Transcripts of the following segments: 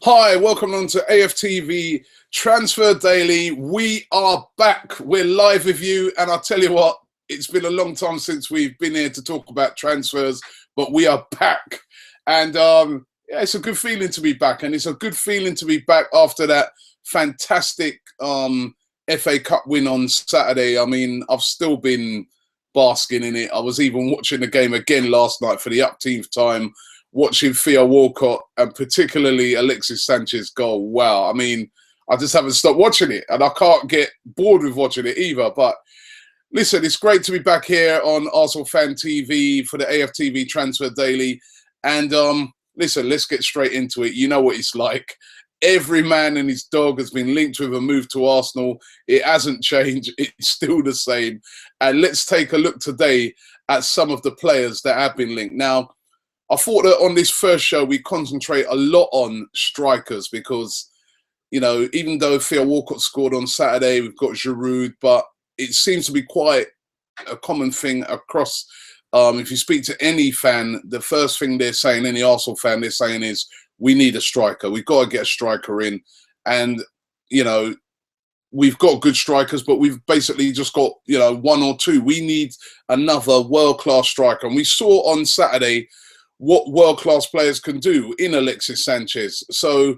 Hi, welcome on to AFTV Transfer Daily. We are back. We're live with you. And I'll tell you what, it's been a long time since we've been here to talk about transfers, but we are back. And yeah, it's a good feeling to be back. And it's a good feeling to be back after that fantastic FA Cup win on Saturday. I mean, I've still been basking in it. I was even watching the game again last night for the upteenth time, watching Theo Walcott and particularly Alexis Sanchez's goal. Wow. I mean, I just haven't stopped watching it and I can't get bored with watching it either. But listen, it's great to be back here on Arsenal Fan TV for the AFTV Transfer Daily. And listen, let's get straight into it. You know what it's like. Every man and his dog has been linked with a move to Arsenal. It hasn't changed. It's still the same. And let's take a look today at some of the players that have been linked. Now, I thought that on this first show, we concentrate a lot on strikers because, you know, even though Theo Walcott scored on Saturday, we've got Giroud, but it seems to be quite a common thing across. If you speak to any fan, the first thing they're saying, any Arsenal fan, they're saying is, we need a striker. We've got to get a striker in. And, you know, we've got good strikers, but we've basically just got, you know, one or two. We need another world-class striker. And we saw on Saturday what world-class players can do in Alexis Sanchez. So,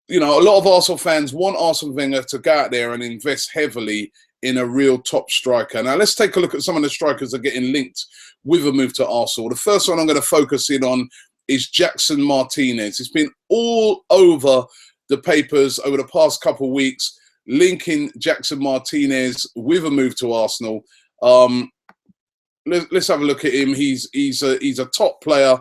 you know, a lot of Arsenal fans want Arsene Wenger to go out there and invest heavily in a real top striker. Now, let's take a look at some of the strikers that are getting linked with a move to Arsenal. The first one I'm going to focus in on is Jackson Martinez. It's been all over the papers over the past couple of weeks, linking Jackson Martinez with a move to Arsenal. Let's have a look at him. He's a top player.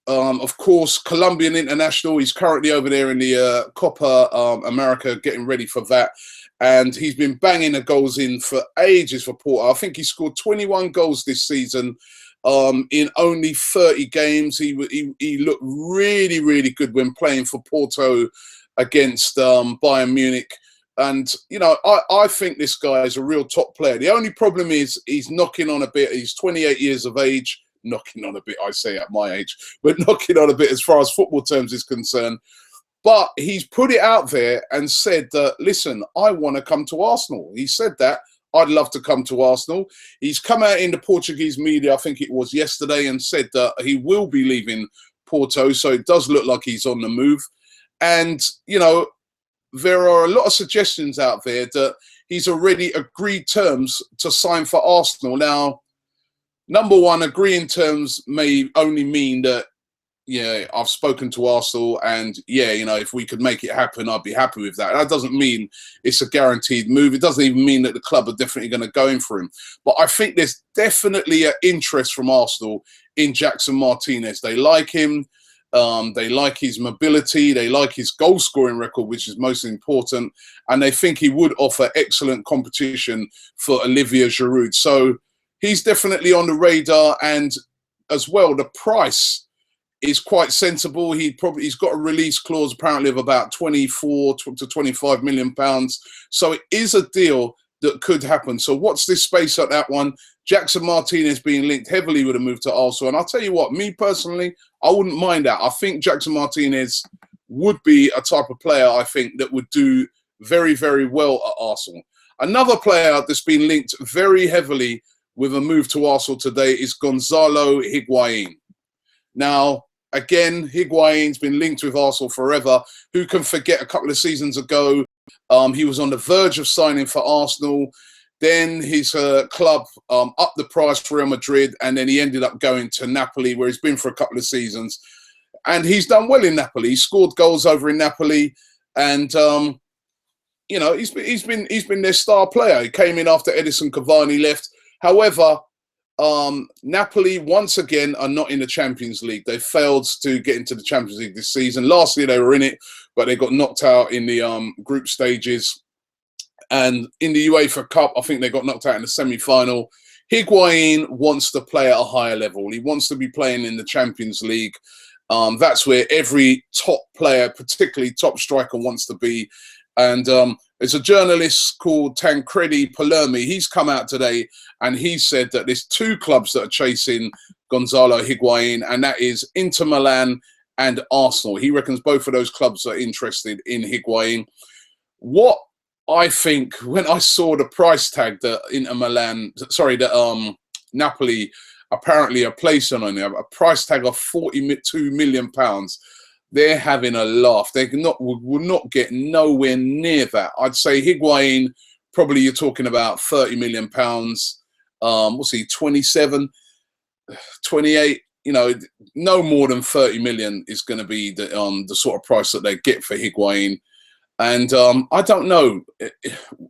Of course, Colombian international. He's currently over there in the Copa America, getting ready for that. And he's been banging the goals in for ages for Porto. I think he scored 21 goals this season in only 30 games. He looked really, really good when playing for Porto against Bayern Munich. And, you know, I think this guy is a real top player. The only problem is he's knocking on a bit. He's 28 years of age. Knocking on a bit, I say at my age. But knocking on a bit as far as football terms is concerned. But he's put it out there and said that, listen, I want to come to Arsenal. He said that. I'd love to come to Arsenal. He's come out in the Portuguese media, I think it was yesterday, and said that he will be leaving Porto. So it does look like he's on the move. And, you know, there are a lot of suggestions out there that he's already agreed terms to sign for Arsenal. Now, number one, agreeing terms may only mean that, yeah, I've spoken to Arsenal and, yeah, you know, if we could make it happen, I'd be happy with that. That doesn't mean it's a guaranteed move. It doesn't even mean that the club are definitely going to go in for him. But I think there's definitely an interest from Arsenal in Jackson Martinez. They like him. They like his mobility. They like his goal-scoring record, which is most important. And they think he would offer excellent competition for Olivier Giroud. So he's definitely on the radar. And as well, the price is quite sensible. He's got a release clause apparently of about 24 to 25 million pounds. So it is a deal that could happen. So what's this space at that one? Jackson Martinez being linked heavily with a move to Arsenal. And I'll tell you what, me personally, I wouldn't mind that. I think Jackson Martinez would be a type of player, I think, that would do very, very well at Arsenal. Another player that's been linked very heavily with a move to Arsenal today is Gonzalo Higuain. Now, again, Higuain's been linked with Arsenal forever. Who can forget a couple of seasons ago, he was on the verge of signing for Arsenal. Then his club upped the price for Real Madrid, and then he ended up going to Napoli, where he's been for a couple of seasons. And he's done well in Napoli. He scored goals over in Napoli, and you know, he's been their star player. He came in after Edison Cavani left. However, Napoli once again are not in the Champions League. They failed to get into the Champions League this season. Last year they were in it, but they got knocked out in the group stages. And in the UEFA Cup, I think they got knocked out in the semi-final. Higuain wants to play at a higher level. He wants to be playing in the Champions League. That's where every top player, particularly top striker, wants to be. And there's a journalist called Tancredi Palermi. He's come out today and he said that there's two clubs that are chasing Gonzalo Higuain, and that is Inter Milan and Arsenal. He reckons both of those clubs are interested in Higuain. What I think, when I saw the price tag that Napoli apparently are placing on him, a price tag of £42 million, they're having a laugh. They will not get nowhere near that. I'd say Higuain, probably you're talking about £30 million. What's he, 27, 28? You know, no more than 30 million is going to be the sort of price that they get for Higuain. And I don't know,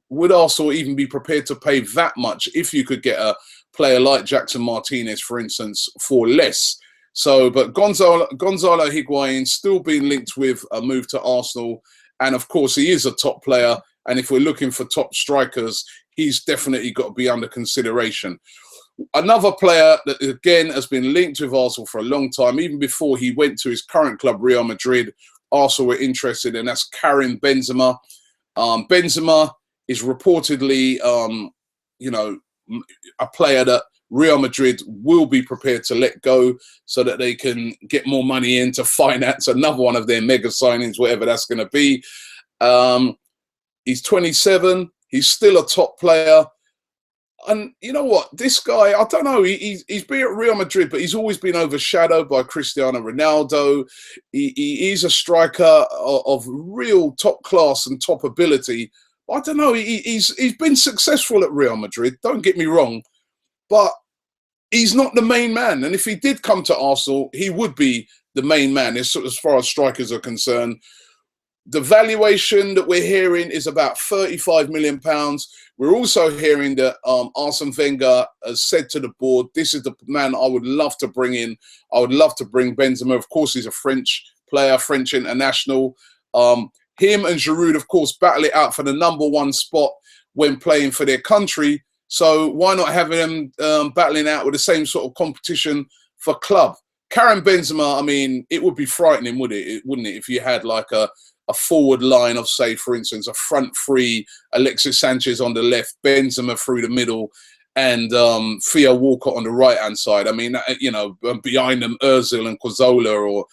would Arsenal even be prepared to pay that much if you could get a player like Jackson Martinez, for instance, for less? So, but Gonzalo Higuain still being linked with a move to Arsenal. And of course, he is a top player. And if we're looking for top strikers, he's definitely got to be under consideration. Another player that, again, has been linked with Arsenal for a long time, even before he went to his current club, Real Madrid, Arsenal were interested, and that's Karim Benzema. Benzema is reportedly, you know, a player that Real Madrid will be prepared to let go so that they can get more money in to finance another one of their mega signings, whatever that's going to be. He's 27. He's still a top player. And you know what? This guy, I don't know, he's been at Real Madrid, but he's always been overshadowed by Cristiano Ronaldo. He's a striker of real top class and top ability. I don't know, he's been successful at Real Madrid, don't get me wrong, but he's not the main man. And if he did come to Arsenal, he would be the main man as far as strikers are concerned. The valuation that we're hearing is about £35 million. We're also hearing that Arsene Wenger has said to the board, this is the man I would love to bring in. I would love to bring Benzema. Of course, he's a French player, French international. Him and Giroud, of course, battle it out for the #1 spot when playing for their country. So why not having them battling out with the same sort of competition for club? Karim Benzema, I mean, it would be frightening, wouldn't it, if you had like a forward line of, say, for instance, a front three, Alexis Sanchez on the left, Benzema through the middle, and Theo Walcott on the right-hand side. I mean, you know, behind them, Ozil and Cazorla, or,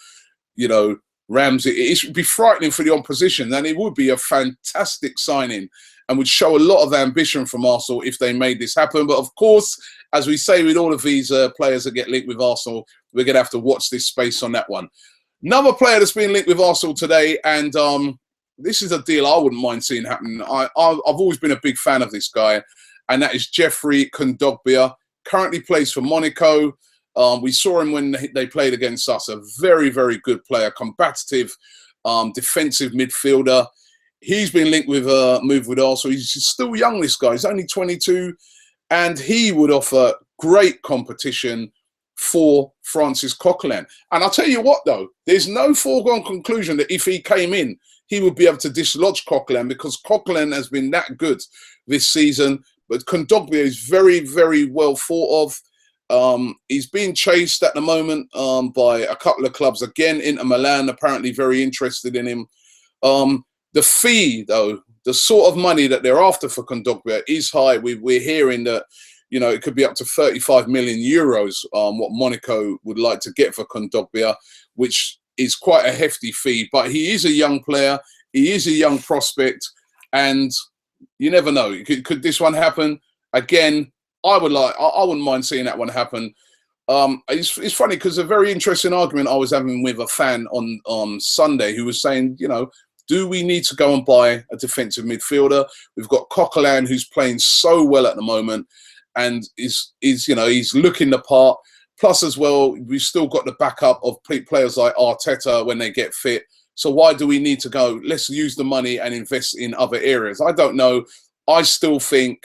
you know, Ramsey. It would be frightening for the opposition, and it would be a fantastic signing and would show a lot of ambition from Arsenal if they made this happen. But, of course, as we say with all of these players that get linked with Arsenal, we're going to have to watch this space on that one. Another player that's been linked with Arsenal today, and this is a deal I wouldn't mind seeing happen. I've always been a big fan of this guy, and that is Jeffrey Kondogbia. Currently plays for Monaco. We saw him when they played against us. A very, very good player, combative, defensive midfielder. He's been linked with a move with Arsenal. He's still young, this guy. He's only 22, and he would offer great competition for Francis Coquelin. And I'll tell you what, though, there's no foregone conclusion that if he came in, he would be able to dislodge Coquelin, because Coquelin has been that good this season. But Kondogbia is very, very well thought of. He's being chased at the moment by a couple of clubs. Again, Inter Milan apparently very interested in him. The fee, though, the sort of money that they're after for Kondogbia is high. We're hearing that, you know, it could be up to 35 million euros, what Monaco would like to get for Kondogbia, which is quite a hefty fee. But he is a young player. He is a young prospect. And you never know. Could this one happen? Again, I wouldn't mind seeing that one happen. It's funny because a very interesting argument I was having with a fan on Sunday who was saying, you know, do we need to go and buy a defensive midfielder? We've got Coquelin, who's playing so well at the moment, and is you know, he's looking the part. Plus, as well, we've still got the backup of players like Arteta when they get fit. So why do we need to go? Let's use the money and invest in other areas. I don't know. I still think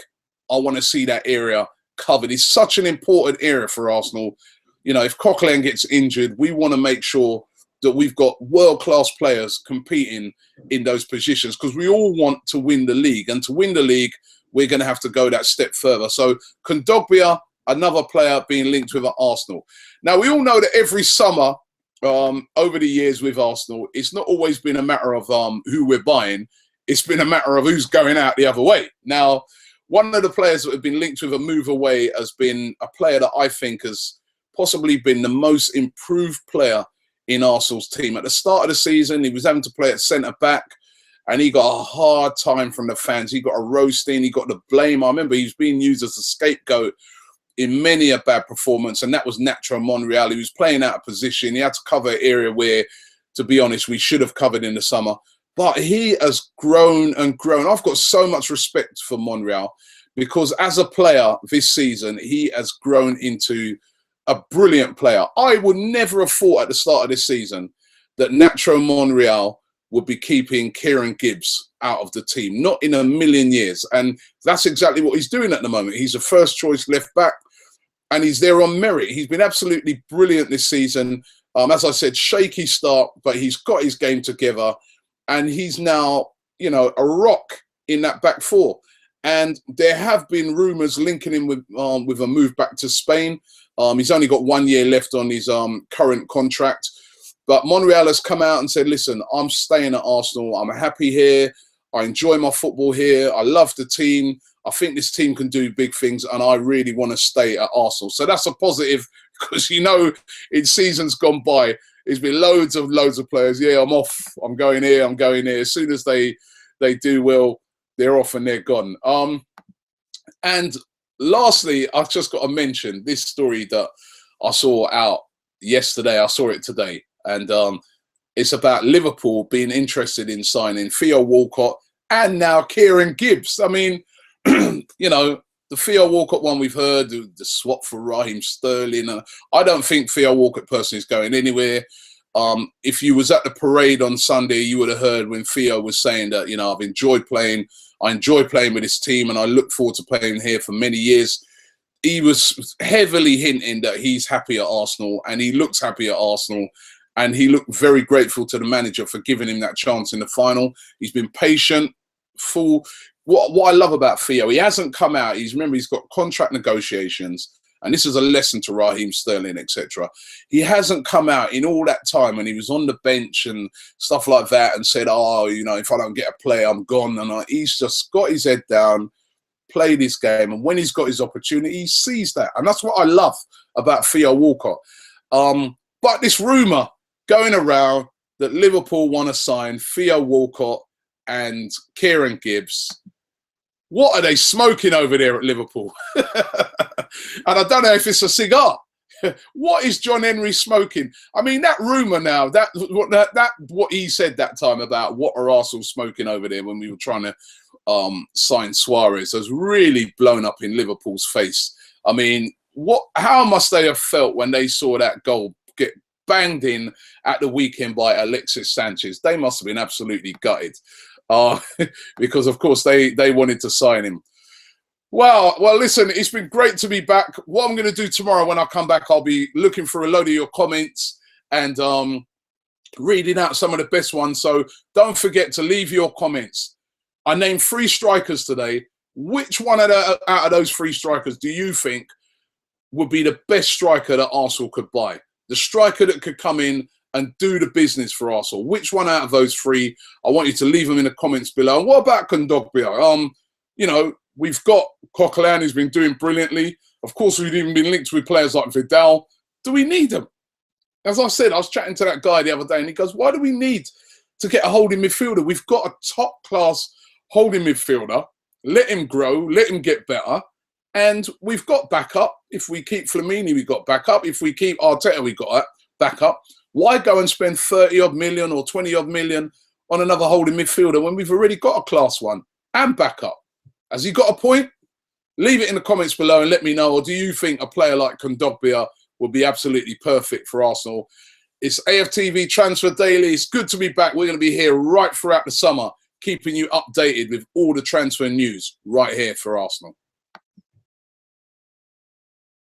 I want to see that area covered. It's such an important area for Arsenal. You know, if Coquelin gets injured, we want to make sure that we've got world-class players competing in those positions, because we all want to win the league. And to win the league, we're going to have to go that step further. So Kondogbia, another player being linked with Arsenal. Now, we all know that every summer over the years with Arsenal, it's not always been a matter of who we're buying. It's been a matter of who's going out the other way. Now, one of the players that have been linked with a move away has been a player that I think has possibly been the most improved player in Arsenal's team. At the start of the season, he was having to play at centre-back, and he got a hard time from the fans. He got a roasting, he got the blame. I remember he was being used as a scapegoat in many a bad performance, and that was Nacho Monreal. He was playing out of position. He had to cover an area where, to be honest, we should have covered in the summer. But he has grown and grown. I've got so much respect for Monreal because as a player this season, he has grown into a brilliant player. I would never have thought at the start of this season that Nacho Monreal would be keeping Kieran Gibbs out of the team. Not in a million years. And that's exactly what he's doing at the moment. He's a first choice left back and he's there on merit. He's been absolutely brilliant this season. As I said, shaky start, but he's got his game together. And he's now, you know, a rock in that back four. And there have been rumours linking him with a move back to Spain. He's only got 1 year left on his current contract. But Monreal has come out and said, listen, I'm staying at Arsenal. I'm happy here. I enjoy my football here. I love the team. I think this team can do big things, and I really want to stay at Arsenal. So that's a positive because, you know, in seasons gone by, there's been loads of players. Yeah, I'm off. I'm going here. I'm going here. As soon as they do well, they're off and they're gone. And lastly, I've just got to mention this story that I saw out yesterday. I saw it today. And it's about Liverpool being interested in signing Theo Walcott and now Kieran Gibbs. I mean, you know, the Theo Walcott one we've heard, the swap for Raheem Sterling. I don't think Theo Walcott personally is going anywhere. If you was at the parade on Sunday, you would have heard when Theo was saying that, you know, I've enjoyed playing. I enjoy playing with this team and I look forward to playing here for many years. He was heavily hinting that he's happy at Arsenal and he looks happy at Arsenal. And he looked very grateful to the manager for giving him that chance in the final. He's been patient, full. What I love about Theo, he hasn't come out. Remember, he's got contract negotiations. And this is a lesson to Raheem Sterling, etc. He hasn't come out in all that time when he was on the bench and stuff like that and said, oh, you know, if I don't get a play, I'm gone. And he's just got his head down, played his game. And when he's got his opportunity, he sees that. And that's what I love about Theo Walcott. But this rumour going around that Liverpool want to sign Theo Walcott and Kieran Gibbs. What are they smoking over there at Liverpool? And I don't know if it's a cigar. What is John Henry smoking? I mean, that rumour now, that what he said that time about what are Arsenal smoking over there when we were trying to sign Suarez has really blown up in Liverpool's face. I mean, how must they have felt when they saw that goal get banged in at the weekend by Alexis Sanchez? They must have been absolutely gutted because, of course, they wanted to sign him. Well, listen, it's been great to be back. What I'm going to do tomorrow when I come back, I'll be looking for a load of your comments and reading out some of the best ones. So don't forget to leave your comments. I named 3 strikers today. Which one out of those 3 strikers do you think would be the best striker that Arsenal could buy? The striker that could come in and do the business for Arsenal. Which one out of those 3? I want you to leave them in the comments below. And what about Kondogbia? You know, we've got Coquelin, who's been doing brilliantly. Of course, we've even been linked with players like Vidal. Do we need them? As I said, I was chatting to that guy the other day, and he goes, why do we need to get a holding midfielder? We've got a top-class holding midfielder. Let him grow. Let him get better. And we've got backup. If we keep Flamini, we've got backup. If we keep Arteta, we've got backup. Why go and spend 30-odd million or 20-odd million on another holding midfielder when we've already got a class one and backup? Has he got a point? Leave it in the comments below and let me know. Or do you think a player like Kondogbia would be absolutely perfect for Arsenal? It's AFTV Transfer Daily. It's good to be back. We're going to be here right throughout the summer, keeping you updated with all the transfer news right here for Arsenal.